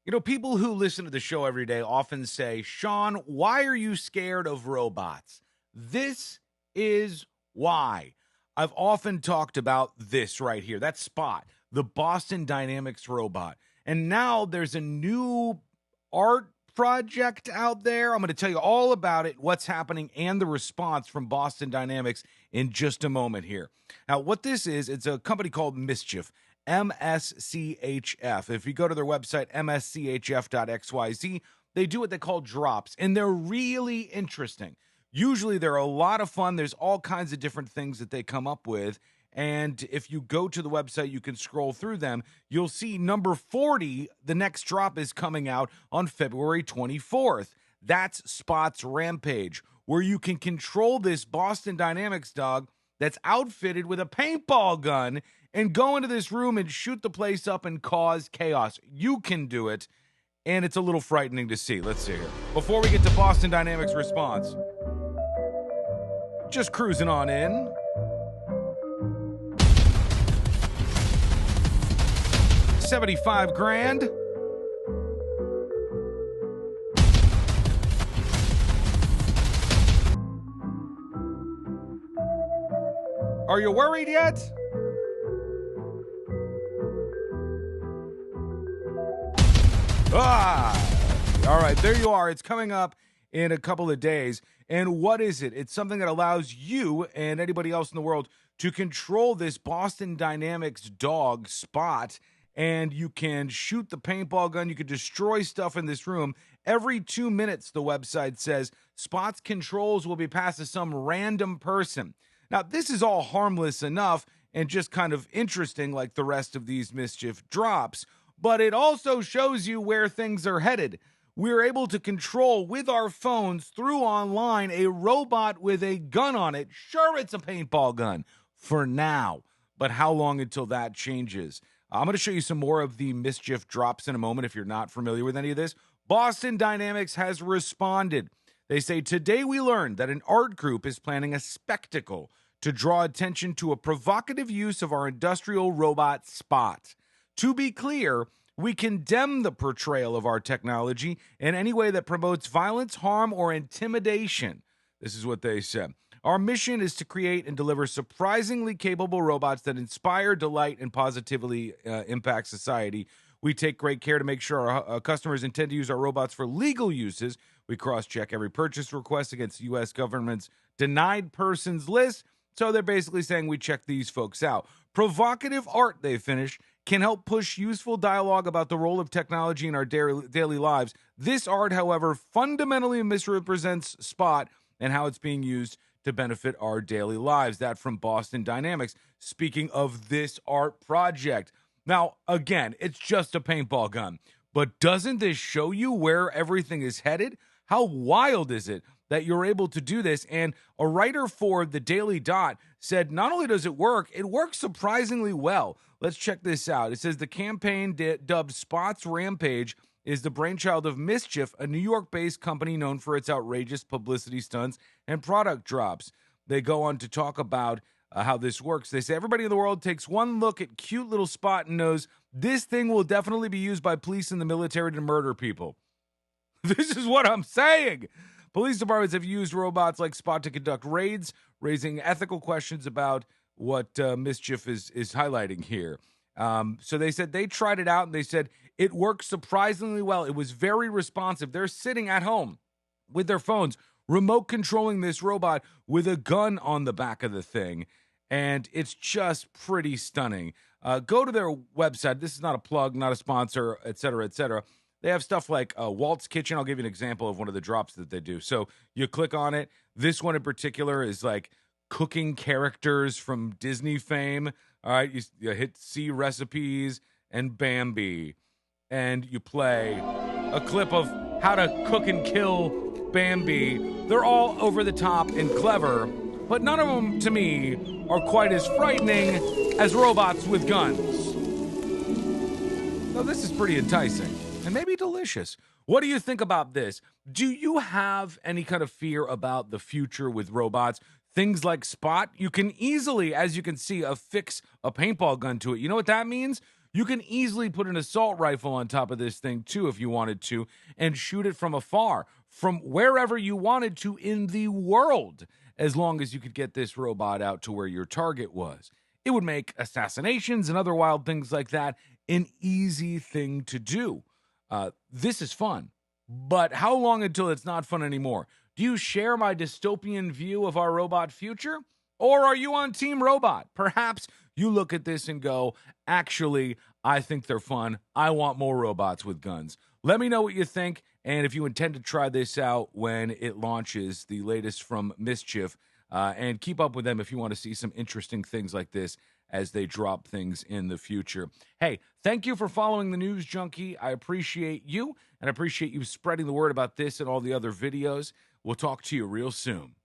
You know, people who listen to the show every day often say, Sean, why are you scared of robots? This is why. I've often talked about this right here. That Spot, the Boston Dynamics robot. And now there's a new art project out there. I'm going to tell you all about it, what's happening, and the response from Boston Dynamics in just a moment here. Now, what this is, it's a company called Mischief. MSCHF. If you go to their website, mschf.xyz, they do what they call drops, and they're really interesting. Usually they're a lot of fun. There's all kinds of different things that they come up with. And if you go to the website, you can scroll through them. You'll see number 40, the next drop is coming out on February 24th. That's Spot's Rampage, where you can control this Boston Dynamics dog that's outfitted with a paintball gun and go into this room and shoot the place up and cause chaos. You can do it, and it's a little frightening to see. Let's see here. Before we get to Boston Dynamics' response, just cruising on in. $75,000. Are you worried yet? All right, there you are. It's coming up in a couple of days. And what is it? It's something that allows you and anybody else in the world to control this Boston Dynamics dog Spot, and you can shoot the paintball gun. You can destroy stuff in this room. Every 2 minutes, the website says, Spot's controls will be passed to some random person. Now, this is all harmless enough and just kind of interesting like the rest of these Mischief drops, but it also shows you where things are headed. We're able to control with our phones through online a robot with a gun on it. Sure, it's a paintball gun for now, but how long until that changes? I'm going to show you some more of the Mischief drops in a moment if you're not familiar with any of this. Boston Dynamics has responded. They say, today we learned that an art group is planning a spectacle to draw attention to a provocative use of our industrial robot Spot. To be clear, we condemn the portrayal of our technology in any way that promotes violence, harm, or intimidation. This is what they said. Our mission is to create and deliver surprisingly capable robots that inspire, delight, and positively impact society. We take great care to make sure our customers intend to use our robots for legal uses. We cross-check every purchase request against the U.S. government's denied persons list. So they're basically saying we check these folks out. Provocative art, they finish, can help push useful dialogue about the role of technology in our daily lives. This art, however, fundamentally misrepresents Spot and how it's being used to benefit our daily lives. That from Boston Dynamics. Speaking of this art project. Now, again, it's just a paintball gun. But doesn't this show you where everything is headed? How wild is it that you're able to do this? And a writer for the Daily Dot said not only does it works surprisingly well. Let's check this out. It says the campaign dubbed Spot's Rampage is the brainchild of Mischief, a New York-based company known for its outrageous publicity stunts and product drops. They go on to talk about how this works. They say everybody in the world takes one look at cute little Spot and knows this thing will definitely be used by police and the military to murder people. This is what I'm saying. Police departments have used robots like Spot to conduct raids, raising ethical questions about what Mischief is highlighting here. So they said they tried it out, and they said it works surprisingly well. It was very responsive. They're sitting at home with their phones, remote controlling this robot with a gun on the back of the thing, and it's just pretty stunning. Go to their website. This is not a plug, not a sponsor, et cetera, et cetera. They have stuff like Walt's Kitchen. I'll give you an example of one of the drops that they do. So you click on it. This one in particular is like cooking characters from Disney fame. All right, you hit see recipes and Bambi, and you play a clip of how to cook and kill Bambi. They're all over the top and clever, but none of them, to me, are quite as frightening as robots with guns. So this is pretty enticing. And maybe delicious. What do you think about this? Do you have any kind of fear about the future with robots? Things like Spot, you can easily, as you can see, affix a paintball gun to it. You know what that means? You can easily put an assault rifle on top of this thing, too, if you wanted to, and shoot it from afar, from wherever you wanted to in the world, as long as you could get this robot out to where your target was. It would make assassinations and other wild things like that an easy thing to do. This is fun, but how long until it's not fun anymore? Do you share my dystopian view of our robot future? Or are you on Team Robot? Perhaps you look at this and go, actually, I think they're fun. I want more robots with guns. Let me know what you think, and if you intend to try this out when it launches, the latest from Mischief, and keep up with them if you want to see some interesting things like this as they drop things in the future. Hey, thank you for following the News Junkie. I appreciate you, and I appreciate you spreading the word about this and all the other videos. We'll talk to you real soon.